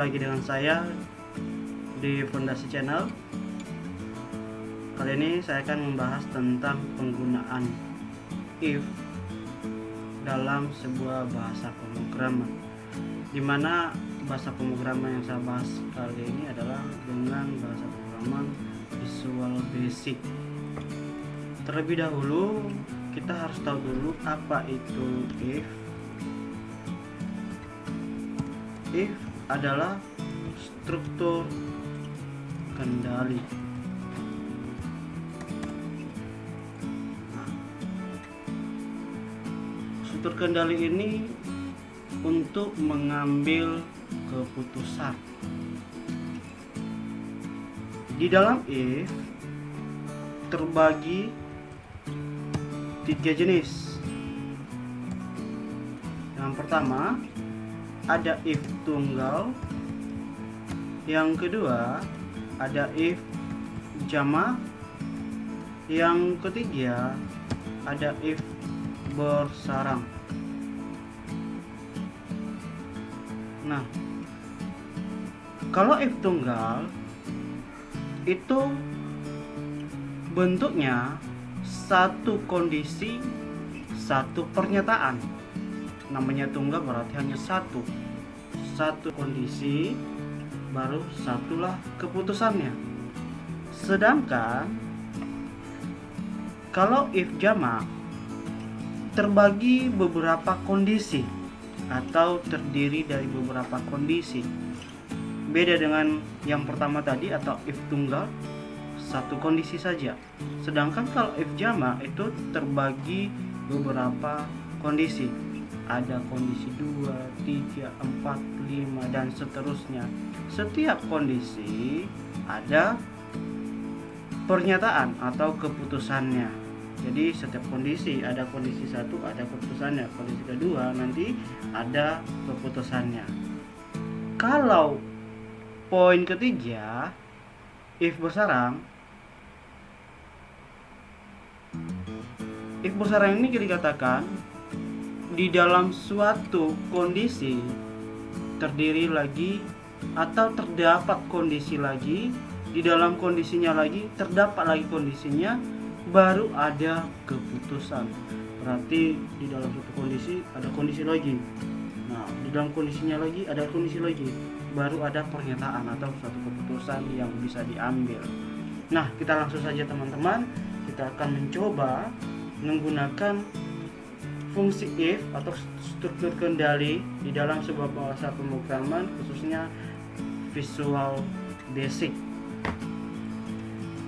lagi dengan saya di Fondasi Channel. Kali ini saya akan membahas tentang penggunaan if dalam sebuah bahasa pemrograman, dimana bahasa pemrograman yang saya bahas kali ini adalah dengan bahasa pemrograman Visual Basic. Terlebih dahulu kita harus tahu dulu apa itu if. If adalah struktur kendali. Struktur kendali ini untuk mengambil keputusan. Di dalam if terbagi 3 jenis. Yang pertama ada if tunggal, yang kedua ada if jamak, yang ketiga ada if bersarang. Nah, kalau if tunggal itu bentuknya satu kondisi, satu pernyataan. Namanya tunggal berarti hanya satu kondisi, baru satulah keputusannya. Sedangkan kalau if jamak terbagi beberapa kondisi atau terdiri dari beberapa kondisi. Beda dengan yang pertama tadi atau if tunggal, satu kondisi saja. Sedangkan kalau if jamak itu terbagi beberapa kondisi. Ada kondisi 2, 3, 4, 5 dan seterusnya. Setiap kondisi ada pernyataan atau keputusannya. Jadi setiap kondisi ada kondisi 1 ada keputusannya, kondisi kedua nanti ada keputusannya. Kalau poin ketiga if bersarang, if bersarang ini dikatakan di dalam suatu kondisi terdiri lagi atau terdapat kondisi lagi, di dalam kondisinya lagi terdapat lagi kondisinya, baru ada keputusan. Berarti di dalam suatu kondisi ada kondisi lagi. Nah, di dalam kondisinya lagi ada kondisi lagi, baru ada pernyataan atau suatu keputusan yang bisa diambil. Nah, kita langsung saja teman-teman, kita akan mencoba menggunakan fungsi if atau struktur kendali di dalam sebuah bahasa pemrograman, khususnya Visual Basic.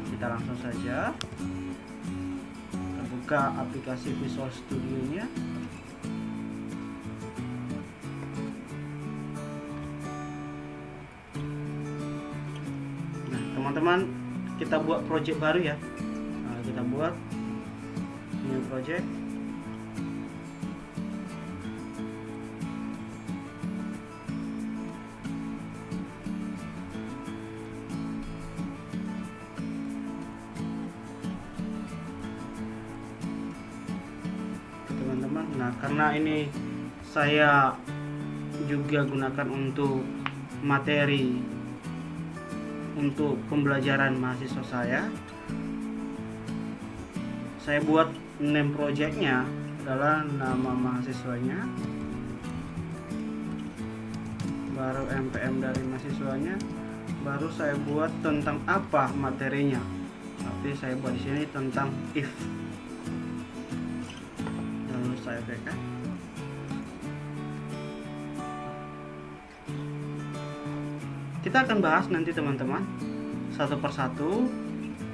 Kita langsung saja buka aplikasi Visual Studio-nya. Nah, teman-teman, kita buat project baru ya. Nah, kita buat new project. Teman-teman, nah karena ini saya juga gunakan untuk materi untuk pembelajaran mahasiswa saya buat name projectnya adalah nama mahasiswanya, baru npm dari mahasiswanya, baru saya buat tentang apa materinya. Tapi saya buat di sini tentang if. Lalu saya backup. Kita akan bahas nanti teman-teman satu persatu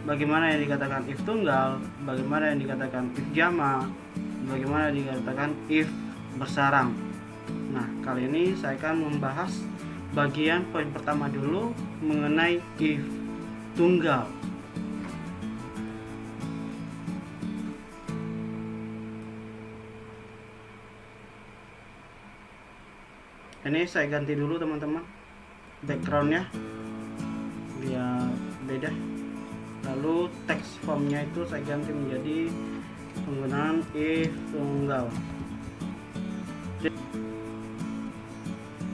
bagaimana yang dikatakan if tunggal, bagaimana yang dikatakan if jamak, bagaimana yang dikatakan if bersarang. Nah, kali ini saya akan membahas bagian poin pertama dulu mengenai if tunggal. Ini saya ganti dulu teman-teman backgroundnya biar beda. Lalu teks formnya itu saya ganti menjadi penggunaan if tunggal.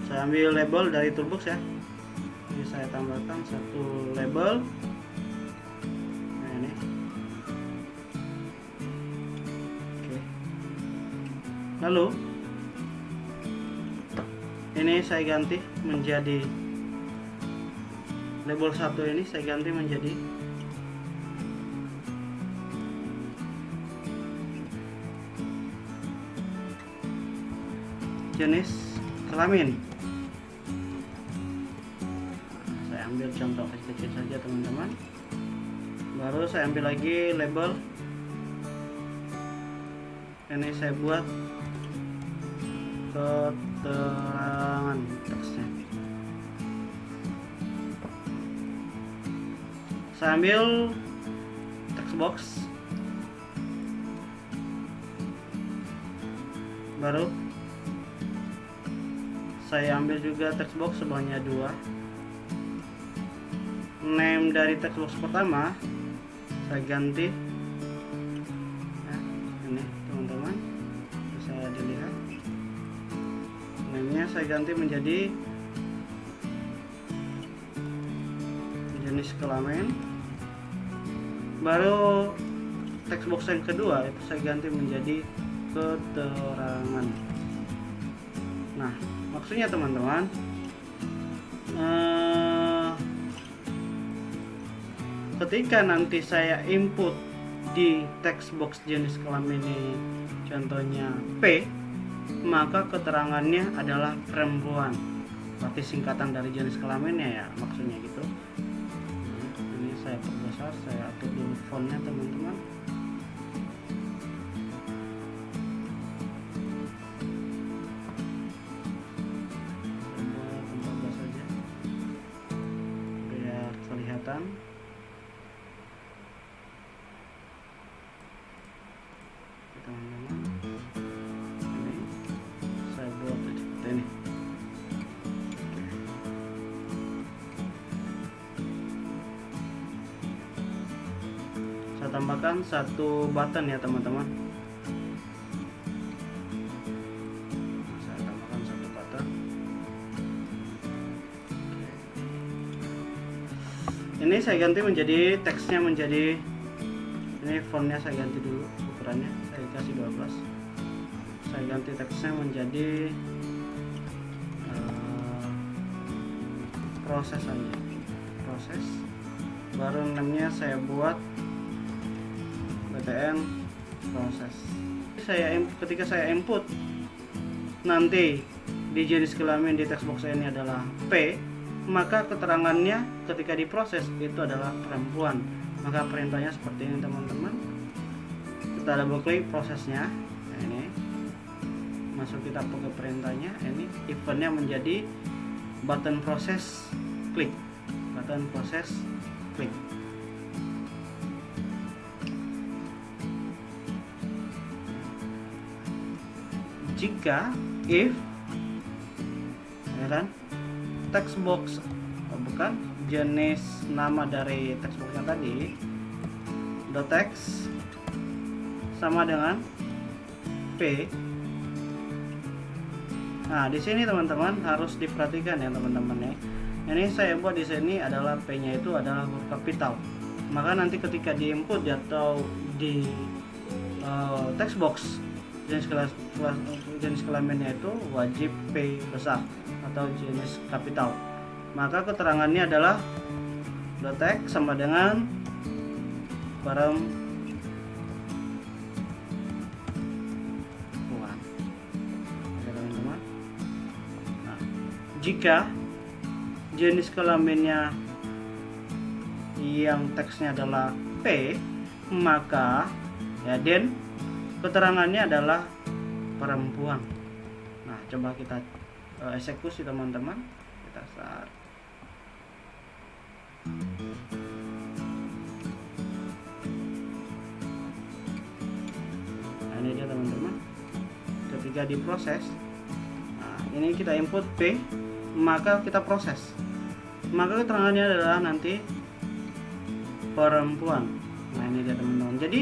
Saya ambil label dari toolbox ya. Nanti saya tambahkan satu label. Nah, ini. Oke. Lalu ini saya ganti menjadi label 1, ini saya ganti menjadi jenis kelamin. Saya ambil contoh kecil saja teman-teman. Baru saya ambil lagi label. Ini saya buat keterangan teksnya. Saya ambil text box. Baru saya ambil juga text box sebanyak 2. Name dari text box pertama saya ganti. Nah, ini teman-teman bisa dilihat. Name-nya saya ganti menjadi jenis kelamin. Baru text box yang kedua itu saya ganti menjadi keterangan. Nah, maksudnya teman-teman, ketika nanti saya input di text box jenis kelamin ini, contohnya P, maka keterangannya adalah perempuan. Berarti singkatan dari jenis kelaminnya ya, maksudnya gitu. Ini saya perbesar, saya atur dulu fontnya teman-teman. Teman-teman, ini saya buat seperti ini. Saya tambahkan satu button ya teman-teman. Saya tambahkan satu button. Ini saya ganti menjadi teksnya menjadi, ini fontnya saya ganti dulu, ukurannya saya kasih 12. Saya ganti teksnya menjadi proses saja, proses. Baru namanya saya buat btn proses. Ketika saya input nanti di jenis kelamin di text box ini adalah P, maka keterangannya ketika diproses itu adalah perempuan. Maka perintahnya seperti ini teman-teman. Kita double klik prosesnya. Nah, ini masuk kita ke perintahnya. Ini eventnya menjadi button proses klik, button proses klik. Jika if ya kan, text box bukan jenis nama dari text boxnya tadi dot text sama dengan P. Nah, di sini teman-teman harus diperhatikan ya teman-teman ya. Ini saya buat di sini adalah P-nya itu adalah huruf kapital. Maka nanti ketika diinput atau di text box jenis kelaminnya itu wajib P besar atau jenis kapital. Maka keterangannya adalah dot text sama dengan perempuan. Jika jenis kelaminnya yang teksnya adalah P, maka ya dan keterangannya adalah perempuan. Nah, coba kita eksekusi teman-teman. Kita start. Nah, ini dia teman-teman. Ketika diproses, nah, ini kita input P, maka kita proses, maka keterangannya adalah nanti perempuan. Nah, ini dia teman-teman. Jadi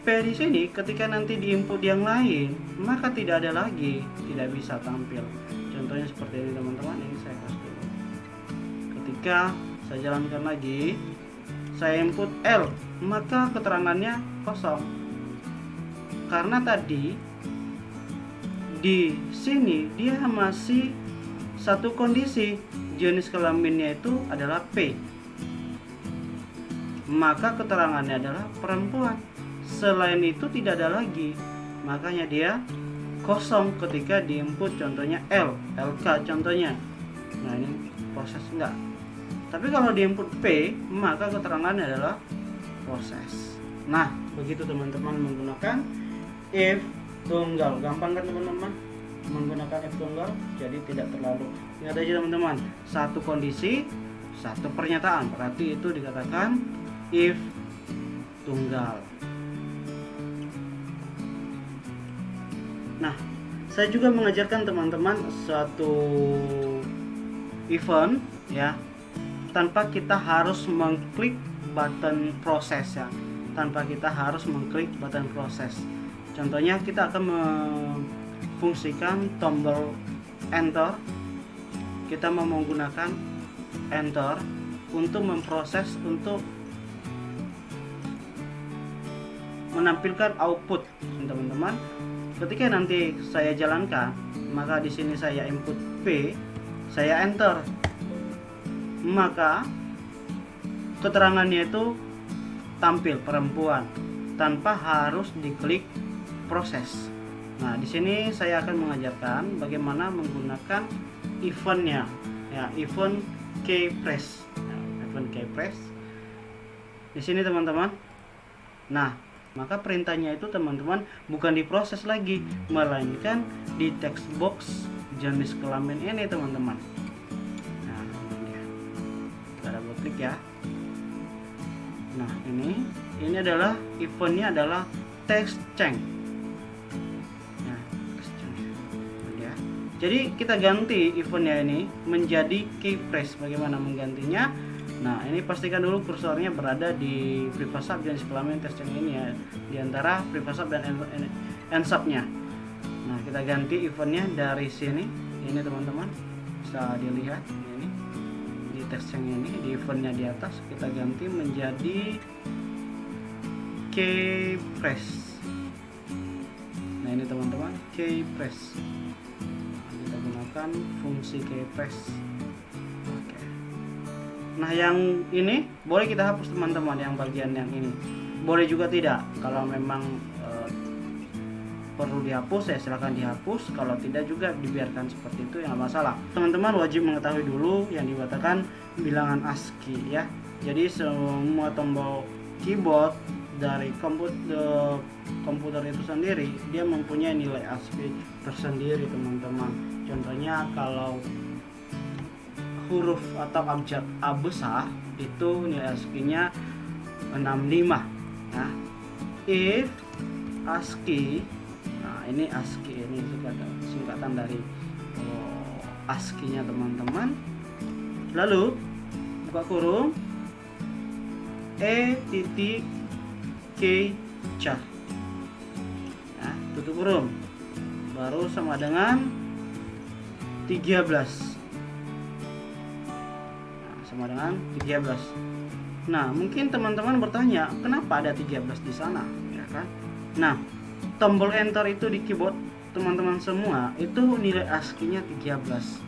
P di sini ketika nanti diinput yang lain, maka tidak ada lagi, tidak bisa tampil. Contohnya seperti ini teman-teman. Ini saya kasih dulu. Ketika saya jalankan lagi, saya input L, maka keterangannya kosong. Karena tadi di sini dia masih satu kondisi, jenis kelaminnya itu adalah P. Maka keterangannya adalah perempuan. Selain itu tidak ada lagi. Makanya dia kosong ketika diinput contohnya L, LK contohnya. Nah, ini proses enggak. Tapi kalau diinput P, maka keterangannya adalah proses. Nah, begitu teman-teman menggunakan if tunggal. Gampang kan teman-teman? Menggunakan if tunggal, jadi tidak terlalu. Ingat aja teman-teman, satu kondisi, satu pernyataan. Berarti itu dikatakan if tunggal. Nah, saya juga mengajarkan teman-teman suatu event ya, tanpa kita harus mengklik button proses ya, tanpa kita harus mengklik button proses. Contohnya kita akan memfungsikan tombol enter. Kita mau menggunakan enter untuk memproses, untuk menampilkan output teman-teman. Ketika nanti saya jalankan, maka di sini saya input P, saya enter, maka keterangannya itu tampil perempuan tanpa harus diklik proses. Nah, di sini saya akan mengajarkan bagaimana menggunakan eventnya ya, event keypress. Ya, event keypress di sini teman-teman. Nah, maka perintahnya itu teman-teman bukan diproses lagi, melainkan di text box jenis kelamin ini teman-teman. Nah, ini dia. Kita double klik ya. Nah, ini adalah eventnya adalah text change. Nah, text change. Ya. Jadi kita ganti eventnya ini menjadi keypress. Bagaimana menggantinya? Nah, ini pastikan dulu kursornya berada di privasub jenis kelamin text change ini ya, di antara privasub dan ensub-nya. Nah, kita ganti eventnya dari sini. Ini teman-teman bisa dilihat ini di text change ini, di eventnya di atas kita ganti menjadi keypress. Nah, ini teman-teman keypress. Nah, kita gunakan fungsi keypress. Oke. Nah, yang ini boleh kita hapus teman-teman, yang bagian yang ini. Boleh juga tidak. Kalau memang perlu dihapus, ya silahkan dihapus. Kalau tidak juga dibiarkan seperti itu, yang masalah. Teman-teman wajib mengetahui dulu yang dikatakan bilangan ASCII ya. Jadi semua tombol keyboard dari komputer itu sendiri, dia mempunyai nilai ASCII tersendiri teman-teman. Contohnya kalau huruf atau abjad A besar itu nilai ASCII-nya 65 ya. If ASCII, nah ini ASCII, ini singkatan dari ASCII-nya teman-teman. Lalu buka kurung E titik K char, nah, tutup kurung, baru sama dengan 13. Sama dengan 13. Nah, mungkin teman-teman bertanya, kenapa ada 13 di sana, ya kan? Nah, tombol enter itu di keyboard teman-teman semua itu nilai ASCII-nya 13.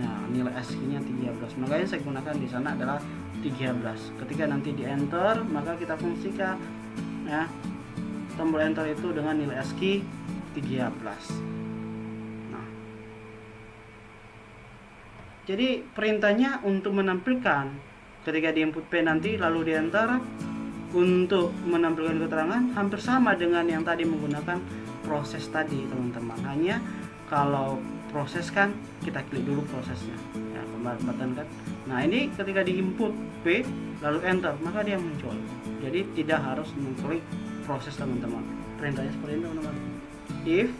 Nah, nilai ASCII-nya 13. Makanya saya gunakan di sana adalah 13. Ketika nanti di enter, maka kita fungsikan ya tombol enter itu dengan nilai ASCII 13. Jadi perintahnya untuk menampilkan ketika di input P nanti lalu di enter untuk menampilkan keterangan hampir sama dengan yang tadi menggunakan proses tadi teman-teman. Hanya kalau proses kan kita klik dulu prosesnya ya, button kan. Nah, ini ketika di input P lalu enter maka dia muncul. Jadi tidak harus mengklik proses teman-teman. Perintahnya seperti ini teman-teman. If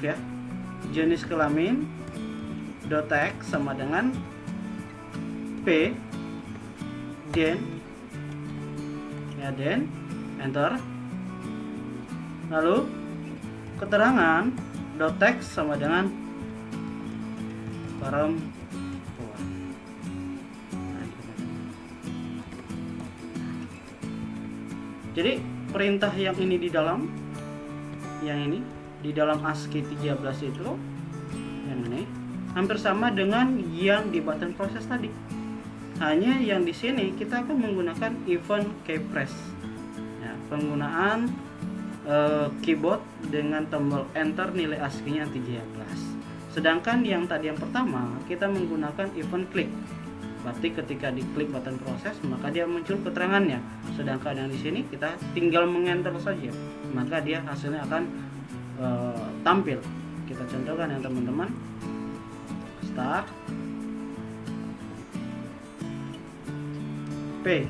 ya jenis kelamin .text sama dengan P then enter, lalu keterangan .text sama dengan Jadi perintah yang ini di dalam ASCII 13 itu, yang ini hampir sama dengan yang di button proses tadi. Hanya yang di sini kita akan menggunakan event keypress. Ya, penggunaan keyboard dengan tombol enter nilai ASCII-nya 13. Sedangkan yang tadi yang pertama kita menggunakan event click. Berarti ketika diklik button proses maka dia muncul keterangannya. Sedangkan yang di sini kita tinggal mengenter saja, maka dia hasilnya akan tampil. Kita contohkan ya teman-teman. Start P,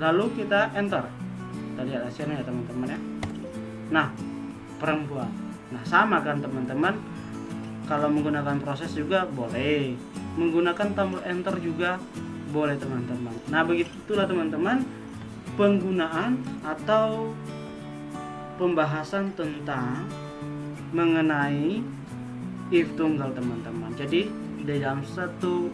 lalu kita enter. Kita lihat hasilnya ya teman-teman ya. Nah, perempuan. Nah, sama kan teman-teman. Kalau menggunakan proses juga boleh, menggunakan tombol enter juga boleh teman-teman. Nah, begitulah teman-teman penggunaan atau pembahasan tentang mengenai if tunggal teman-teman. Jadi di dalam satu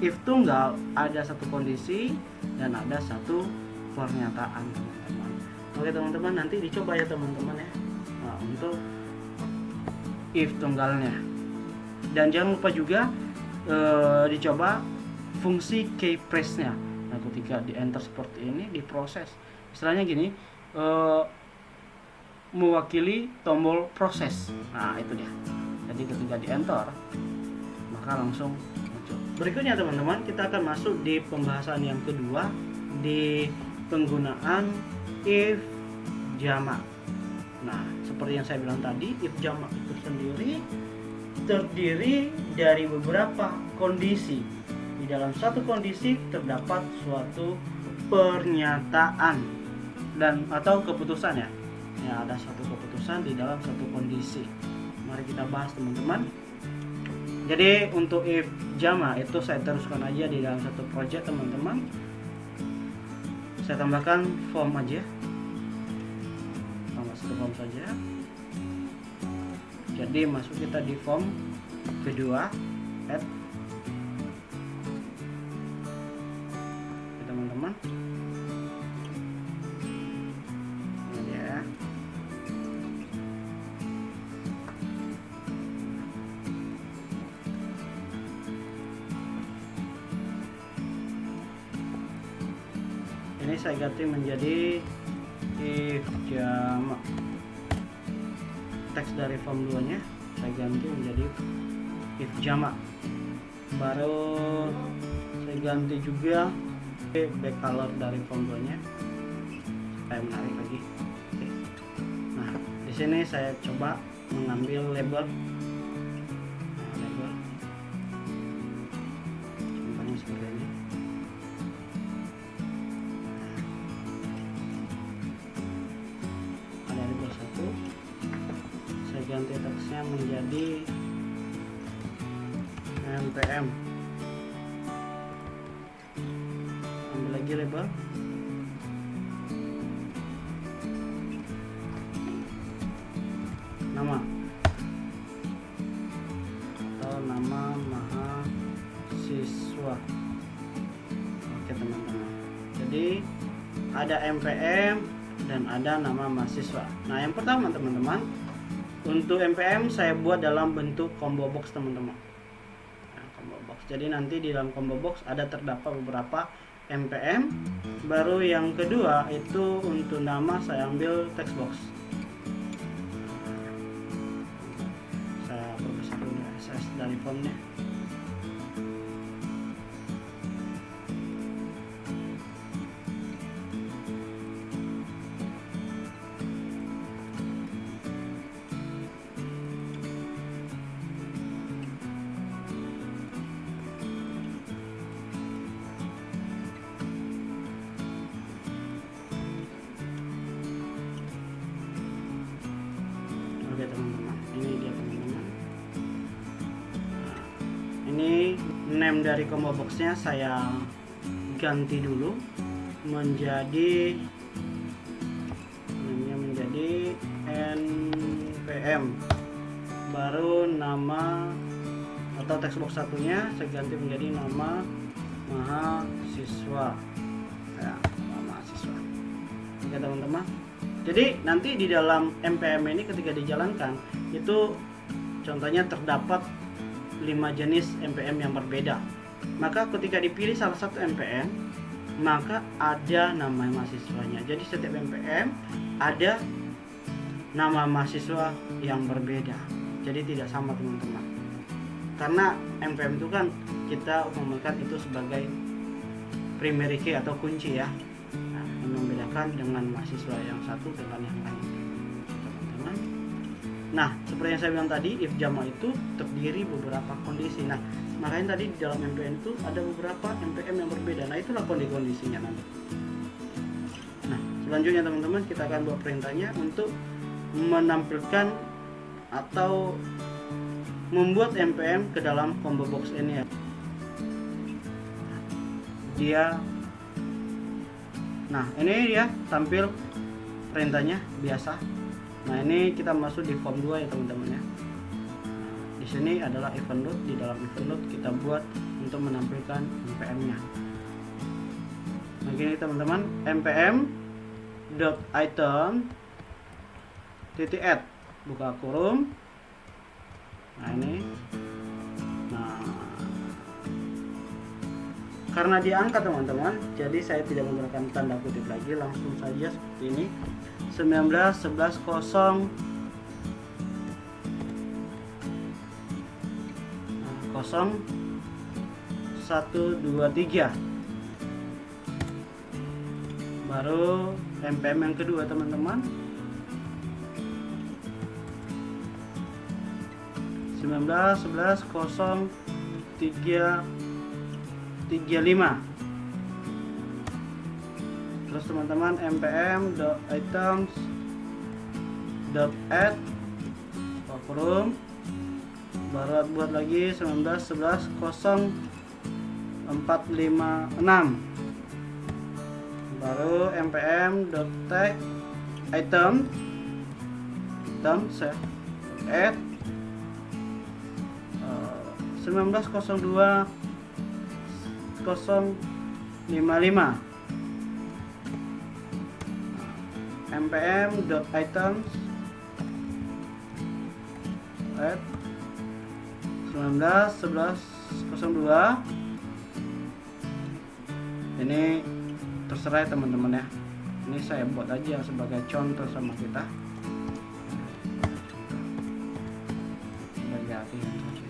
if tunggal ada satu kondisi dan ada satu pernyataan teman-teman. Oke teman-teman, nanti dicoba ya teman-teman ya. Nah, untuk if tunggalnya. Dan jangan lupa juga dicoba fungsi keypress-nya. Nah, ketika di enter seperti ini diproses. Istilahnya gini, mewakili tombol proses. Nah, itu dia. Jadi ketika di enter maka langsung muncul. Berikutnya teman-teman, kita akan masuk di pembahasan yang kedua di penggunaan if jamak. Nah, seperti yang saya bilang tadi, if jamak itu sendiri terdiri dari beberapa kondisi. Di dalam satu kondisi terdapat suatu pernyataan dan atau keputusan ya. Ya, ada satu keputusan di dalam satu kondisi. Mari kita bahas teman-teman. Jadi untuk if jamak itu saya teruskan aja di dalam satu project teman-teman. Saya tambahkan form aja. Tambah satu form saja. Jadi masuk kita di form kedua, add teman-teman. Ini ya. Ini saya ganti menjadi if jamak. Teks dari form 2 nya saya ganti menjadi if jamak. Baru saya ganti juga back color dari form 2 nya. Saya menarik lagi. Oke. Nah, di sini saya coba mengambil label. Nah, label. Contohnya seperti ini. Ada label 1. Ganti teksnya menjadi npm. Ambil lagi label. Nama atau nama mahasiswa. Oke teman-teman. Jadi ada npm dan ada nama mahasiswa. Nah, yang pertama teman-teman, untuk npm saya buat dalam bentuk combo box teman-teman. Nah, combo box. Jadi nanti di dalam combo box ada terdapat beberapa npm. Baru yang kedua itu untuk nama saya ambil text box. Saya perbesar dulu size dari fontnya. Oke teman-teman, ini dia teman-teman. Nah, ini name dari combo boxnya saya ganti dulu menjadi npm. Baru nama atau text box satunya saya ganti menjadi nama mahasiswa. Ya, nama mahasiswa. ya teman-teman. Jadi nanti di dalam MPM ini ketika dijalankan itu contohnya terdapat 5 jenis MPM yang berbeda. Maka ketika dipilih salah satu MPM, maka ada nama mahasiswanya. Jadi setiap MPM ada nama mahasiswa yang berbeda. Jadi tidak sama teman-teman. Karena MPM itu kan kita umumkan itu sebagai primary key atau kunci ya. Nah, yang membedakan dengan mahasiswa yang satu dengan yang lain, teman-teman. Nah, seperti yang saya bilang tadi, if jama itu terdiri beberapa kondisi. Nah, makanya tadi di dalam MPM itu ada beberapa MPM yang berbeda. Nah, itulah kondisinya nanti. Nah, selanjutnya teman-teman, kita akan buat perintahnya untuk menampilkan atau membuat MPM ke dalam combo box ini ya. Nah ini ya tampil perintahnya biasa. Nah ini kita masuk di form 2 ya teman-teman ya. Nah, di sini adalah event load. Di dalam event load kita buat untuk menampilkan MPM-nya. Nah gini teman-teman, MPM dot item titik add buka kurung. Nah ini, nah karena diangkat teman-teman, jadi saya tidak menggunakan tanda kutip lagi, langsung saja seperti ini. 19 11 0 0 1 2 3. Baru MPM yang kedua teman-teman. 19 11 0 3 35. Terus teman-teman MPM dot items dot add kolom, baru buat lagi 19 11 0 4 5 6. Baru MPM dot tag item set add 1902 055. MPM dot items add 19 11 02. Ini terserah teman-teman ya. Ini saya buat aja sebagai contoh sama kita.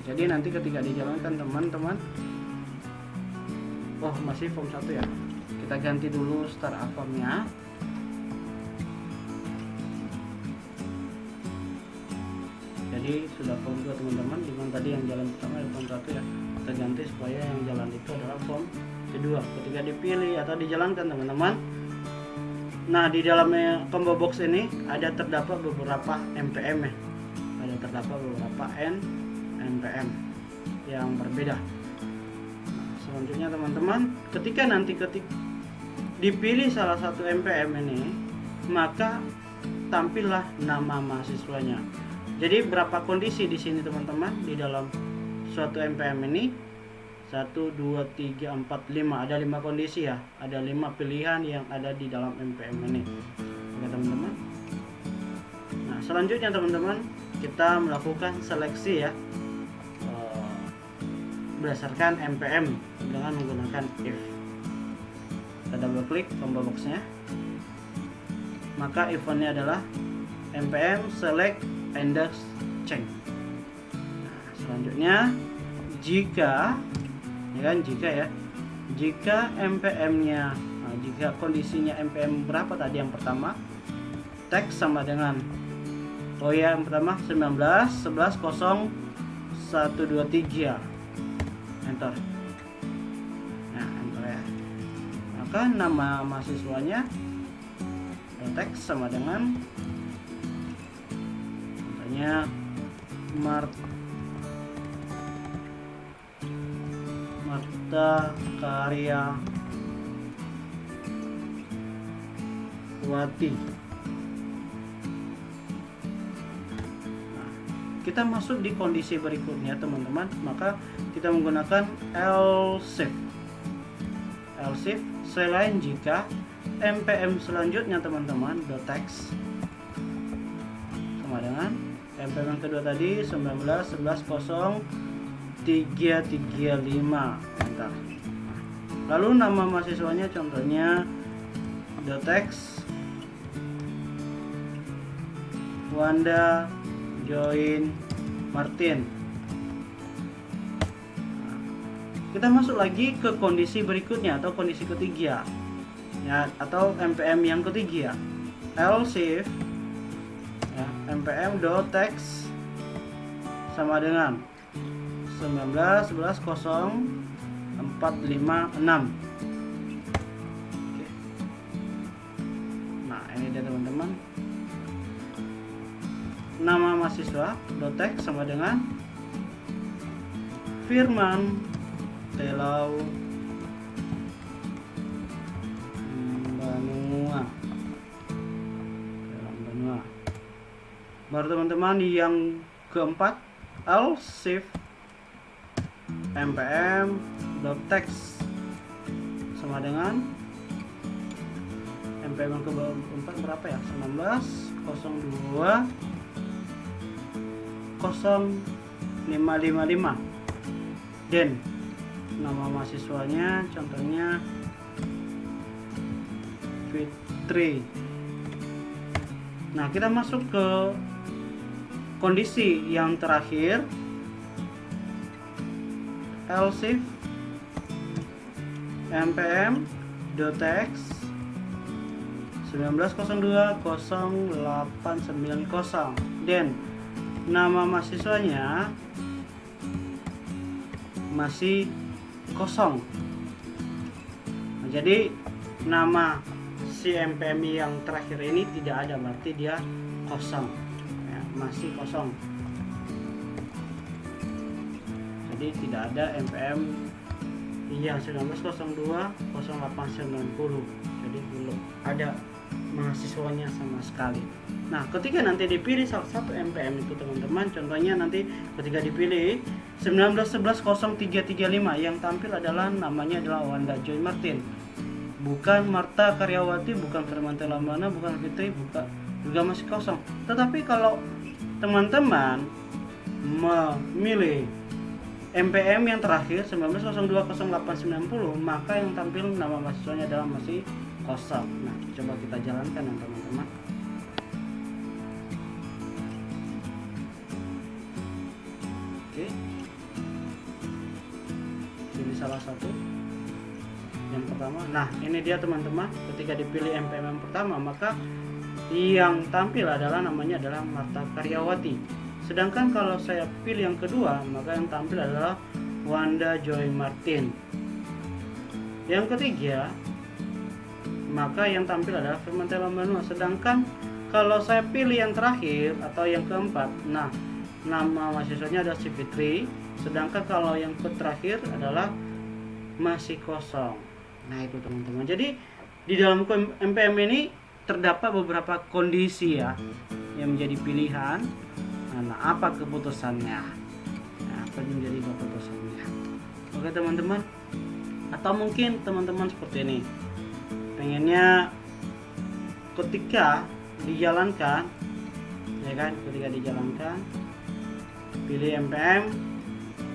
Jadi nanti ketika dijalankan teman-teman, oh masih form 1 ya, kita ganti dulu start formnya. Jadi sudah form 2 teman-teman, dimana tadi yang jalan pertama adalah form 1 ya, kita ganti supaya yang jalan itu adalah form kedua ketika dipilih atau dijalankan teman-teman. Nah di dalamnya combo box ini ada terdapat beberapa MPM ya, ada terdapat beberapa MPM yang berbeda. Nah, selanjutnya teman-teman, ketika nanti dipilih salah satu MPM ini, maka tampillah nama mahasiswanya. Jadi berapa kondisi di sini teman-teman di dalam suatu MPM ini? 1 2 3 4 5, ada 5 kondisi ya, ada 5 pilihan yang ada di dalam MPM ini. Oke teman-teman. Nah selanjutnya teman-teman, kita melakukan seleksi ya berdasarkan MPM dengan menggunakan if. Kita double klik combo boxnya, maka eventnya adalah MPM select index change. Nah, selanjutnya jika MPM-nya, jika kondisinya MPM berapa tadi yang pertama, teks sama dengan yang pertama 19 11 0 1 2 3, enter. Nah enter ya, maka nama mahasiswanya teks sama dengan contohnya Marta Karya Wati. Kita masuk di kondisi berikutnya teman-teman, maka kita menggunakan else if selain jika MPM selanjutnya teman-teman, .text sama dengan MPM yang kedua tadi 19.11.0335. Bentar. Lalu nama mahasiswanya contohnya .text Wanda Join Martin. Kita masuk lagi ke kondisi berikutnya atau kondisi ketiga ya, atau MPM yang ketiga, else if ya, MPM.text sama dengan 19.11.0456. Oke. Nah ini dia teman-teman, nama mahasiswa .text sama dengan Firman Telau Banua. Baru teman-teman yang keempat, else if MPM.text sama dengan MPM yang keempat berapa ya, 19.02.0555. Dan nama mahasiswanya contohnya Fitri. Nah kita masuk ke kondisi yang terakhir, else if MPM.text 19.02.0890 dan nama mahasiswanya masih kosong. Nah, jadi nama si MPM yang terakhir ini tidak ada, berarti dia kosong ya, masih kosong. Jadi tidak ada MPM yang 19.02.0890. Jadi belum ada mahasiswanya sama sekali. Nah ketika nanti dipilih salah satu MPM itu teman-teman, contohnya nanti ketika dipilih 19.11.0335 yang tampil adalah namanya adalah Wanda Joy Martin, bukan Marta Karyawati, bukan Firman Telamana, bukan Fitri, bukan, juga masih kosong. Tetapi kalau teman-teman memilih MPM yang terakhir 19.02.0890, maka yang tampil nama mahasiswanya adalah masih kosong. Nah coba kita jalankan ya teman-teman. Oke, ini salah satu yang pertama. Nah ini dia teman-teman, ketika dipilih MPM yang pertama maka yang tampil adalah namanya adalah Marta Karyawati. Sedangkan kalau saya pilih yang kedua maka yang tampil adalah Wanda Joy Martin. Yang ketiga maka yang tampil adalah Firman Telambanua. Sedangkan kalau saya pilih yang terakhir atau yang keempat, nah nama mahasiswanya adalah si Fitri. Sedangkan kalau yang terakhir adalah masih kosong. Nah itu teman-teman. Jadi di dalam MPM ini terdapat beberapa kondisi ya yang menjadi pilihan. Nah apa keputusannya? Nah, apa yang menjadi keputusannya? Oke teman-teman. Atau mungkin teman-teman seperti ini, pengennya ketika dijalankan ya kan, ketika dijalankan pilih MPM,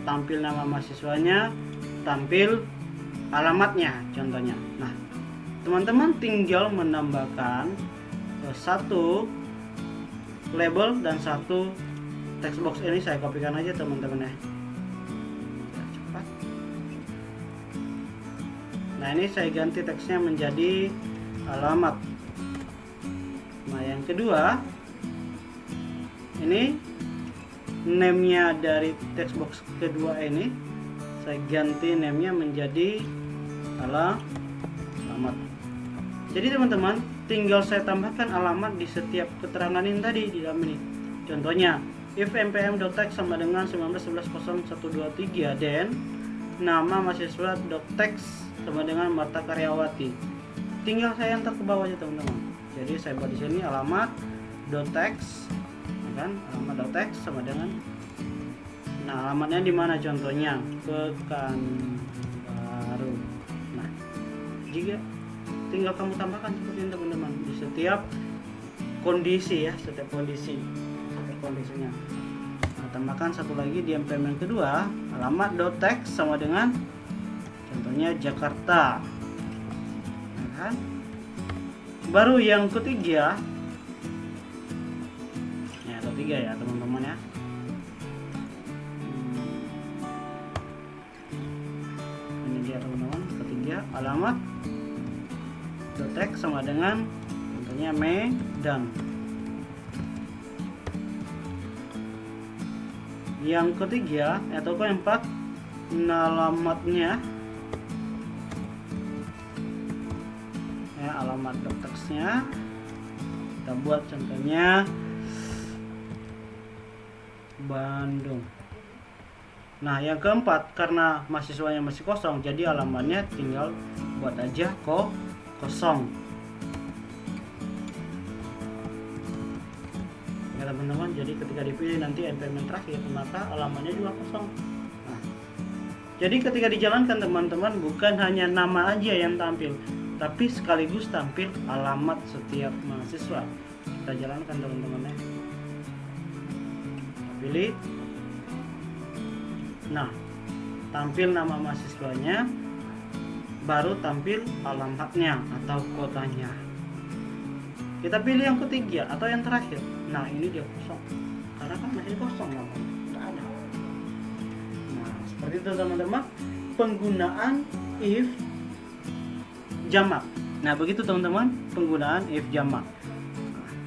tampil nama mahasiswanya, tampil alamatnya contohnya. Nah teman-teman tinggal menambahkan satu label dan satu text box. Ini saya kopikan aja teman-teman ya. Cepat. Nah ini saya ganti teksnya menjadi alamat. Nah yang kedua ini name-nya dari text box kedua ini saya ganti name-nya menjadi alamat. Jadi teman-teman tinggal saya tambahkan alamat di setiap keterangan ini tadi di dalam ini. Contohnya if mpm.text sama dengan 19.11.0123 dan nama mahasiswa.text sama dengan Marta Karyawati. Tinggal saya enter ke bawah aja teman-teman. Jadi saya buat di sini alamat.text kan, alamat.text sama dengan, nah alamatnya di mana contohnya Pekanbaru. Nah jika tinggal kamu tambahkan seperti ini teman-teman, di setiap kondisi ya, setiap kondisinya. Nah, tambahkan satu lagi di npm yang kedua, alamat.text sama dengan contohnya Jakarta, ya kan? Baru yang ketiga ya teman-teman ya. Ini dia teman-teman, ketiga alamat .text sama dengan contohnya Medan. Yang ketiga atau keempat, alamatnya ya, alamat .text-nya kita buat contohnya Bandung. Nah, yang keempat, karena mahasiswanya masih kosong, jadi alamatnya tinggal buat aja kosong. Ya teman-teman, jadi ketika dipilih nanti npm yang terakhir, maka alamatnya juga kosong. Nah, jadi ketika dijalankan teman-teman, bukan hanya nama aja yang tampil, tapi sekaligus tampil alamat setiap mahasiswa. Kita jalankan teman-teman ya. Pilih. Nah, tampil nama mahasiswanya, baru tampil alamatnya atau kotanya. Kita pilih yang ketiga atau yang terakhir. Nah, ini dia kosong, karena kan masih kosong namanya, nggak ada. Nah, seperti itu teman-teman penggunaan if jamak. Nah, begitu teman-teman penggunaan if jamak.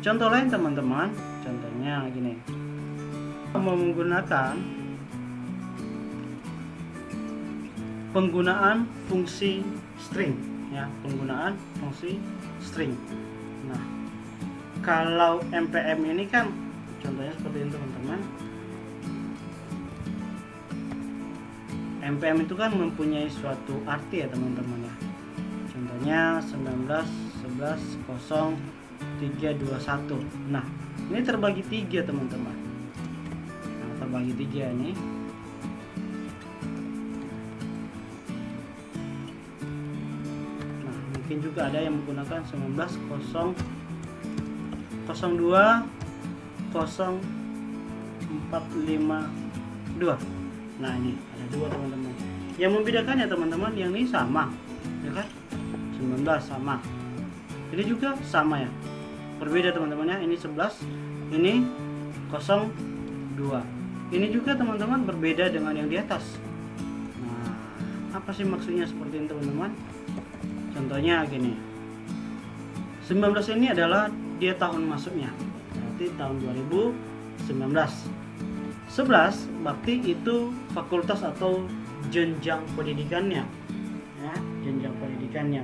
Contoh lain teman-teman, contohnya gini, menggunakan penggunaan fungsi string ya, penggunaan fungsi string. Nah, kalau npm ini kan contohnya seperti ini teman-teman. npm itu kan mempunyai suatu arti ya teman-teman ya. Contohnya 19.11.0321. Nah, ini terbagi 3 teman-teman. Nah, terbagi 3 ini. Nah, mungkin juga ada yang menggunakan 19.02.0452. Nah, ini ada 2 teman-teman. Yang membedakannya teman-teman, yang ini sama, ya kan? 19 sama. Ini juga sama ya. Berbeda teman-teman ya. Ini 11, ini 02. Ini juga teman-teman berbeda dengan yang di atas. Nah, apa sih maksudnya seperti ini teman-teman? Contohnya gini. 19 ini adalah dia tahun masuknya. Berarti tahun 2019. 11 berarti itu fakultas atau jenjang pendidikannya. Ya, jenjang pendidikannya.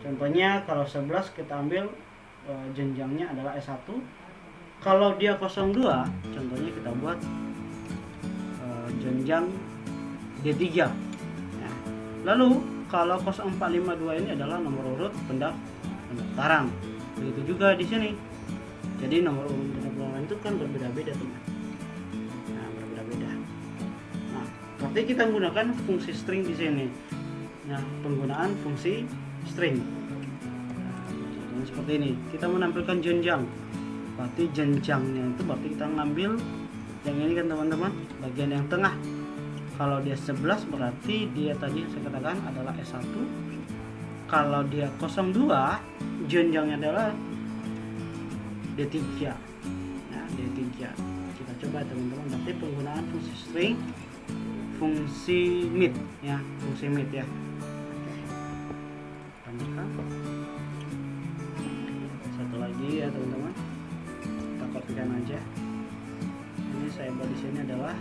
Contohnya kalau 11 kita ambil jenjangnya adalah S1. Kalau dia 02, contohnya kita buat jenjang D3. Ya. Lalu kalau 0452 ini adalah nomor urut pendaftaran. Begitu juga di sini. Jadi nomor urut pendaftaran itu kan berbeda-beda teman. Nah, berbeda-beda. Nah, berarti kita menggunakan fungsi string di sini. Nah, penggunaan fungsi string. Nah, seperti ini. Kita menampilkan jenjang. Berarti jenjangnya itu berarti kita ngambil yang ini kan teman-teman, bagian yang tengah. Kalau dia 11 berarti dia tadi yang saya katakan adalah S1. Kalau dia 02, jenjangnya adalah D3. Nah, D3. Kita coba teman-teman, berarti penggunaan fungsi string, fungsi mid ya, fungsi mid ya. Tambahkan satu lagi ya teman-teman. Kita kopikan aja. Ini saya buat di sini adalah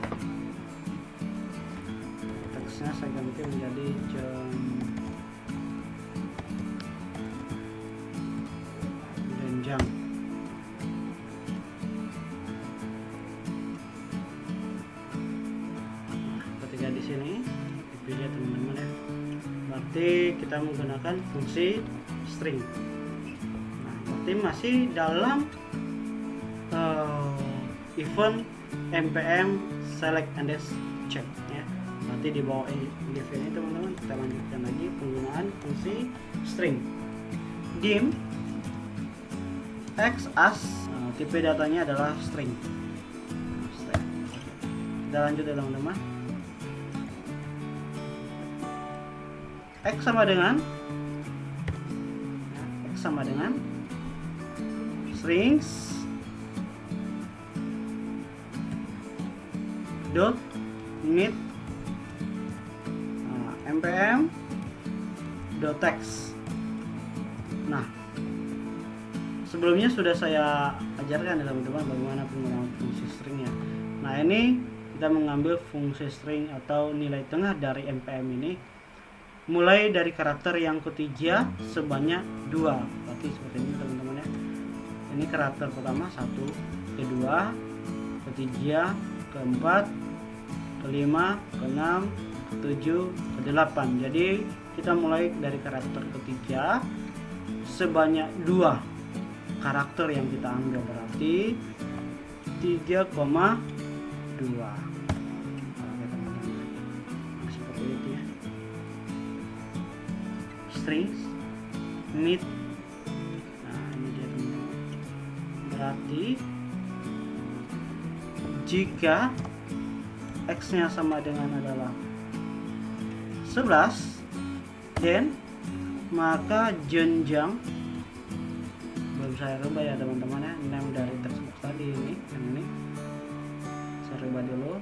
teksnya saya ganti menjadi jenjang. Ketika di sini dipilih teman-teman ya, berarti kita menggunakan fungsi string. Nah, berarti masih dalam event npm select and check ya. Berarti di bawah if ini teman-teman kita lanjutkan lagi penggunaan fungsi string. dim x as, tipe datanya adalah string. Kita lanjut ya teman-teman. X sama dengan strings dot init npm dot text. Nah, sebelumnya sudah saya ajarkan ya teman-teman bagaimana penggunaan fungsi stringnya. Nah, ini kita mengambil fungsi string atau nilai tengah dari npm ini mulai dari karakter yang ketiga sebanyak 2. Berarti seperti ini teman-teman ya. Ini karakter pertama 1, kedua, ketiga, keempat, kelima, keenam, ketujuh, ke-8. Jadi kita mulai dari karakter ketiga sebanyak 2 karakter yang kita ambil, berarti 3,2. Seperti itu ya. Strings init. Nah, ini dia teman-teman. Berarti jika x-nya sama dengan adalah 11, then maka jenjang, belum saya rubah ya teman-teman ya, name dari textbook tadi ini, yang ini saya rubah dulu.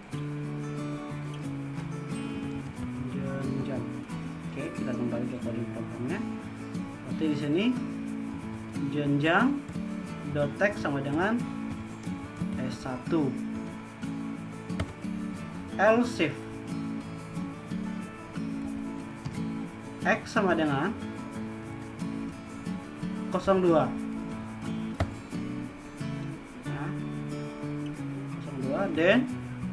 Jenjang. Oke, kita kembali ke coding programnya. Berarti di sini jenjang dot text sama dengan S1. Else if x sama dengan 02. Nah, 02, then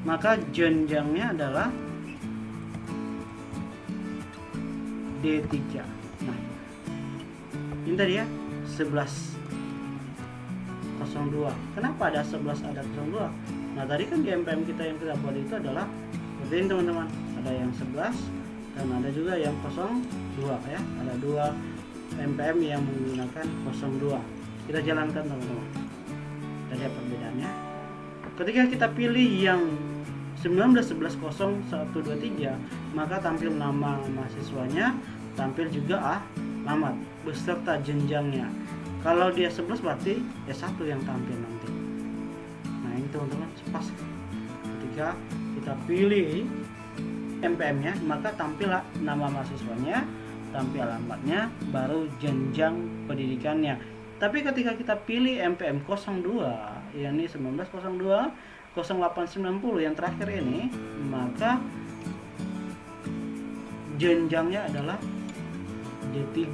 maka jenjangnya adalah D3. Nah, ini tadi ya 11 02. Kenapa ada 11 ada 02? Nah, tadi kan di npm kita yang kita buat itu adalah seperti ini teman-teman. Ada yang 11 dan ada juga yang 02 ya. Ada 2 npm yang menggunakan 02. Kita jalankan teman-teman. Kita lihat perbedaannya. Ketika kita pilih yang 19.11.0123, maka tampil nama mahasiswanya, tampil juga alamat beserta jenjangnya. Kalau dia 11 berarti S1 yang tampil nanti. Nah, ini teman-teman pas ketika kita pilih npm-nya, maka tampil nama mahasiswanya, tampil alamatnya, baru jenjang pendidikannya. Tapi ketika kita pilih npm 02, yakni 1902 0890 yang terakhir ini, maka jenjangnya adalah D3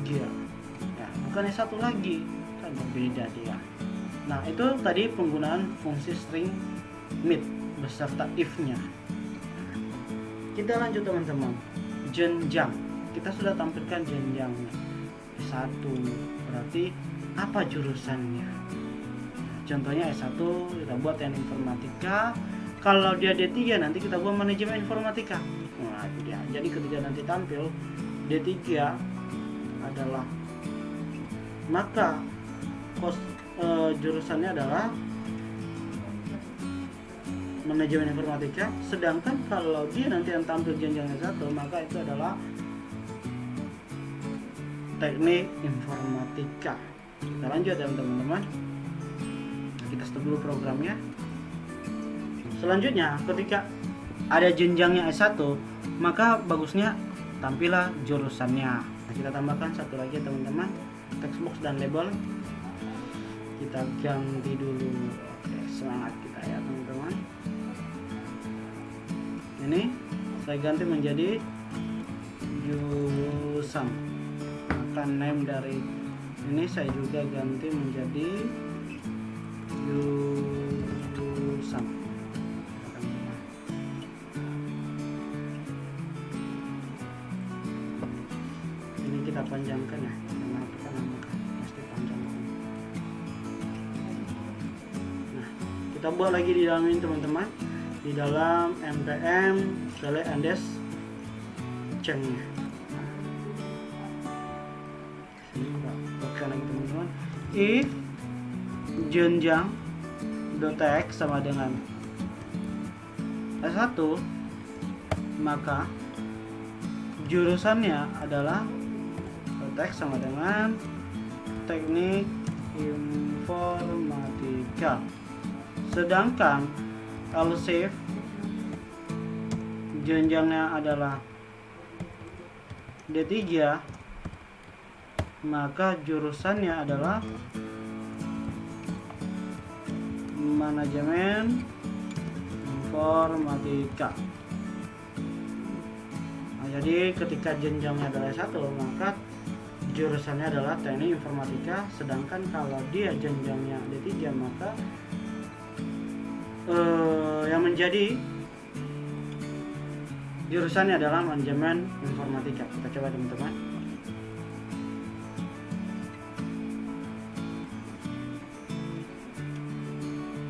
ya, bukan S1 lagi, kan berbeda dia. Nah, itu tadi penggunaan fungsi string mid beserta if-nya. Kita lanjut teman-teman. Jenjang, kita sudah tampilkan jenjangnya. S1 berarti apa jurusannya? Contohnya S1 kita buat yang informatika. Kalau dia D3 nanti kita buat manajemen informatika. Nah, itu dia. Jadi ketika nanti tampil D3 adalah, maka jurusannya adalah manajemen informatika. Sedangkan kalau dia nanti yang tampil jenjangnya 1, maka itu adalah teknik informatika. Kita lanjut ya teman-teman. Kita stop dulu programnya. Selanjutnya, ketika ada jenjangnya S1, maka bagusnya tampilah jurusannya. Nah, kita tambahkan satu lagi teman-teman, textbox dan label. Kita ganti dulu. Oke, semangat kita ya teman-teman. Ini saya ganti menjadi jurusan. Maka name dari ini saya juga ganti menjadi jurusan. Ini kita panjangkan ya, karena kita pasti panjang. Nah, kita buat lagi di dalam ini teman-teman, di dalam npm select andes change-nya. Ini kita buatkan lagi if jenjang .x sama dengan S1, maka jurusannya adalah .x sama dengan teknik informatika. Sedangkan else if jenjangnya adalah D3, maka jurusannya adalah manajemen informatika. Nah, jadi ketika jenjangnya adalah S1, maka jurusannya adalah teknik informatika. Sedangkan kalau dia jenjangnya D3, maka yang menjadi jurusannya adalah manajemen informatika. Kita coba teman-teman.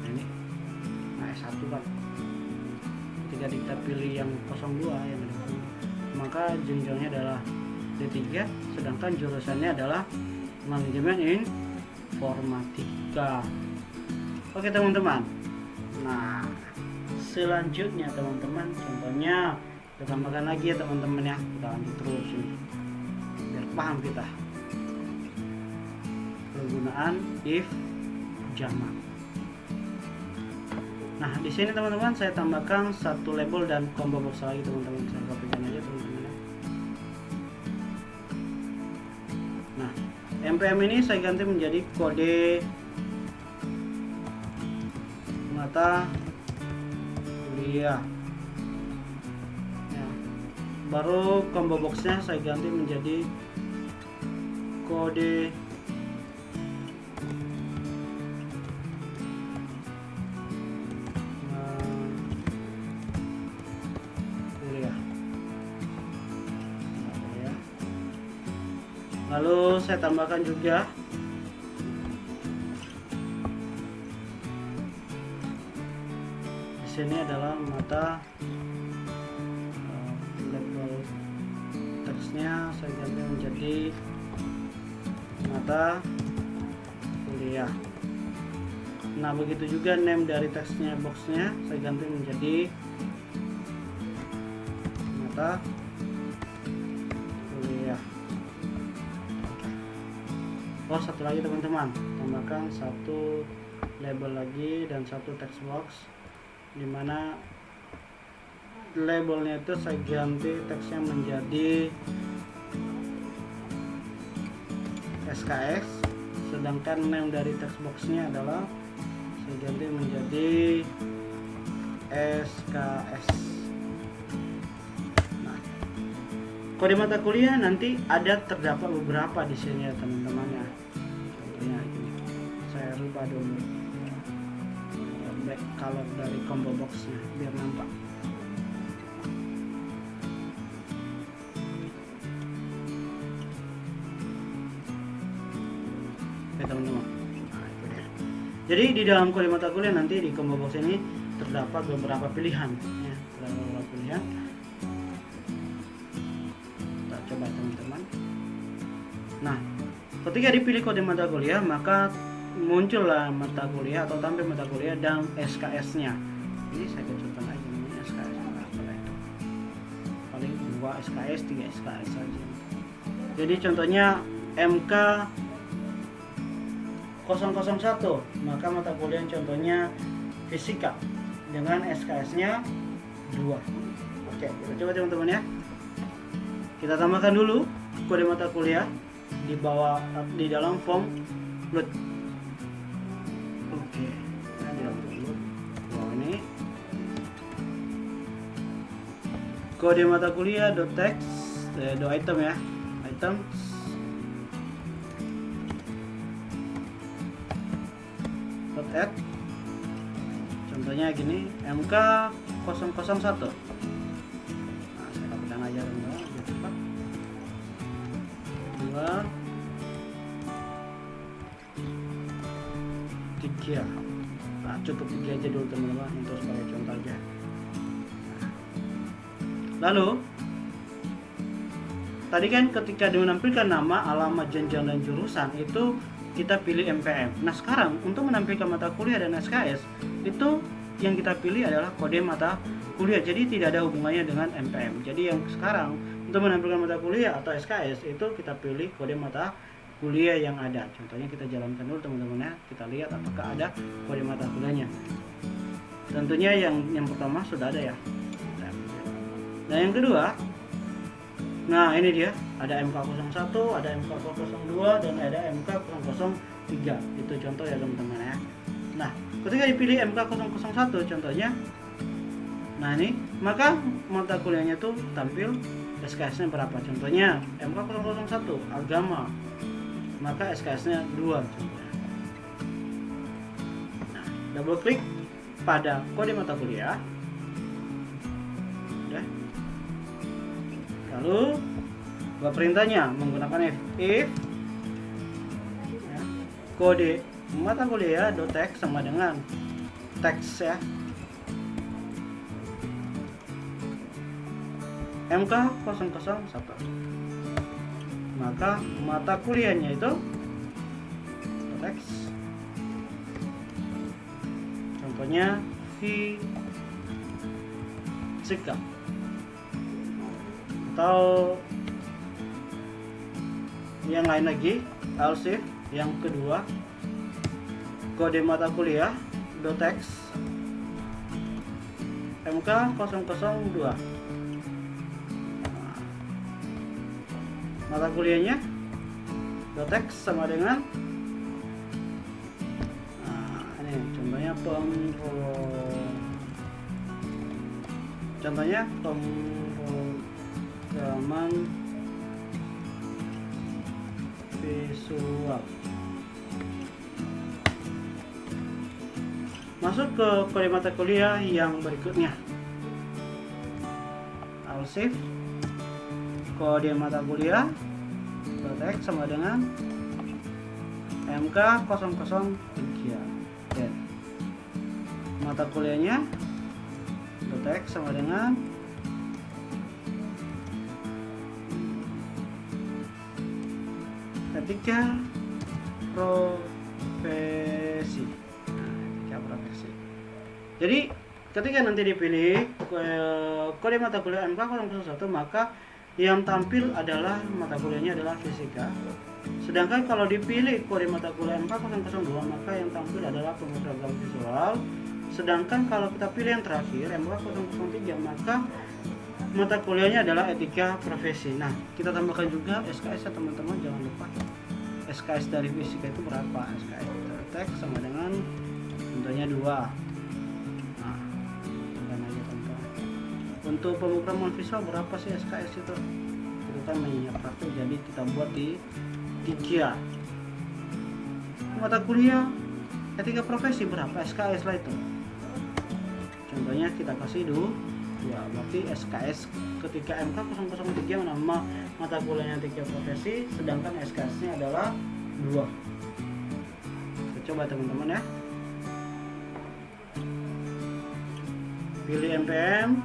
Ini nah S1 kan. Ketika kita pilih yang 02 yang ada, maka jenjangnya adalah D3, sedangkan jurusannya adalah manajemen informatika. Oke teman-teman. Nah, selanjutnya teman-teman, contohnya kita tambahkan lagi ya teman-teman ya. Kita lanjut terus ini biar paham kita penggunaan if jamak. Nah, di sini teman-teman saya tambahkan satu label dan combo box lagi teman-teman. Saya kopikan aja teman-teman ya. Nah, MPM ini saya ganti menjadi kode mata kuliah. Baru combo boxnya saya ganti menjadi kode kuliah. Lalu saya tambahkan juga di sini adalah mata teksnya saya ganti menjadi mata kuliah. Nah, begitu juga name dari teksnya boxnya saya ganti menjadi mata kuliah. Oh, satu lagi teman-teman, tambahkan satu label lagi dan satu text box, dimana labelnya itu saya ganti teksnya menjadi SKS, sedangkan name dari text boxnya adalah saya ganti menjadi SKS. Nah, kode mata kuliah nanti ada terdapat beberapa di sini ya teman-teman ya. Contohnya ini saya rubah dulu back color dari combo boxnya biar nampak. Teman-teman. Nah, itu dia. Jadi di dalam kode mata kuliah nanti di combo box ini terdapat beberapa pilihan ya, beberapa pilihan. Kita coba teman-teman. Nah, ketika dipilih kode mata kuliah, maka muncullah mata kuliah atau tampil mata kuliah dan SKS-nya. Ini saya contohkan aja namanya SKS. Paling 2 SKS, 3 SKS saja. Jadi contohnya MK 001, maka mata kuliah contohnya fisika dengan SKS-nya 2. Oke, kita coba teman-teman ya. Kita tambahkan dulu kode mata kuliah di bawah di dalam form load. Oke, nah, di dalam form load. Bawah ini kode mata kuliah .text .item ya, item .add. Contohnya gini, MK 001. Nah, saya kopikan aja teman-teman biar cepat. 2 3. Nah, cukup 3 aja dulu teman-teman untuk sebagai contoh aja. Nah, lalu tadi kan ketika menampilkan nama, alamat, jenjang dan jurusan itu kita pilih MPM. Nah sekarang untuk menampilkan mata kuliah dan SKS itu yang kita pilih adalah kode mata kuliah, jadi tidak ada hubungannya dengan MPM. Jadi yang sekarang untuk menampilkan mata kuliah atau SKS itu kita pilih kode mata kuliah yang ada. Contohnya kita jalankan dulu teman-teman ya, kita lihat apakah ada kode mata kuliahnya. Tentunya yang pertama sudah ada ya. Nah yang kedua, nah ini dia, ada MK01, ada MK02, dan ada MK003. Itu contoh ya teman-teman ya. Nah ketika dipilih MK001 contohnya, nah ini maka mata kuliahnya tuh tampil SKS-nya berapa. Contohnya MK001 agama, maka SKS-nya 2 contohnya. Nah double klik pada kode mata kuliah. Udah. Lalu buat perintahnya menggunakan if ya, kode mata kuliah .text sama dengan teks ya MK001, maka mata kuliahnya itu teks, contohnya fisika, atau yang lain lagi else if yang kedua kode mata kuliah .text MK002, mata kuliahnya .text sama dengan ini contohnya pemrograman visual. Masuk ke kode mata kuliah yang berikutnya. I'll save kode mata kuliah .text sama dengan MK003, dan mata kuliahnya .text sama dengan etika profesi. Etika profesi. Jadi ketika nanti dipilih kode mata kuliah MK001, maka yang tampil adalah mata kuliahnya adalah fisika. Sedangkan kalau dipilih kode mata kuliah MK002, maka yang tampil adalah pemrograman visual. Sedangkan kalau kita pilih yang terakhir MK003, maka mata kuliahnya adalah etika profesi. Nah, kita tambahkan juga SKS ya teman-teman, jangan lupa. SKS dari fisika itu berapa? SKS teks sama dengan contohnya 2. Nah, dan aja contoh. Untuk pemrograman visual berapa sih SKS itu? Itu kan banyak faktor, jadi kita buat di 3. Mata kuliah etika profesi berapa SKS lah itu? Contohnya kita kasih dulu ya, berarti SKS ketika MK003 nama mata kuliahnya etika profesi, sedangkan SKS-nya adalah 2. Kita coba teman-teman ya. Pilih MPM,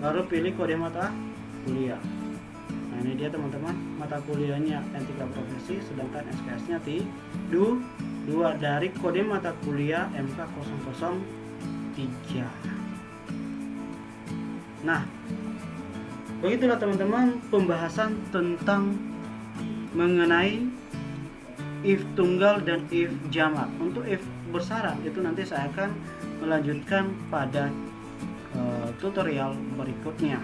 baru pilih kode mata kuliah. Nah ini dia teman-teman, mata kuliahnya etika profesi, sedangkan SKS-nya 2 dari kode mata kuliah MK003. Nah, begitulah teman-teman pembahasan tentang mengenai if tunggal dan if jamak. Untuk if bersyarat itu nanti saya akan melanjutkan pada tutorial berikutnya.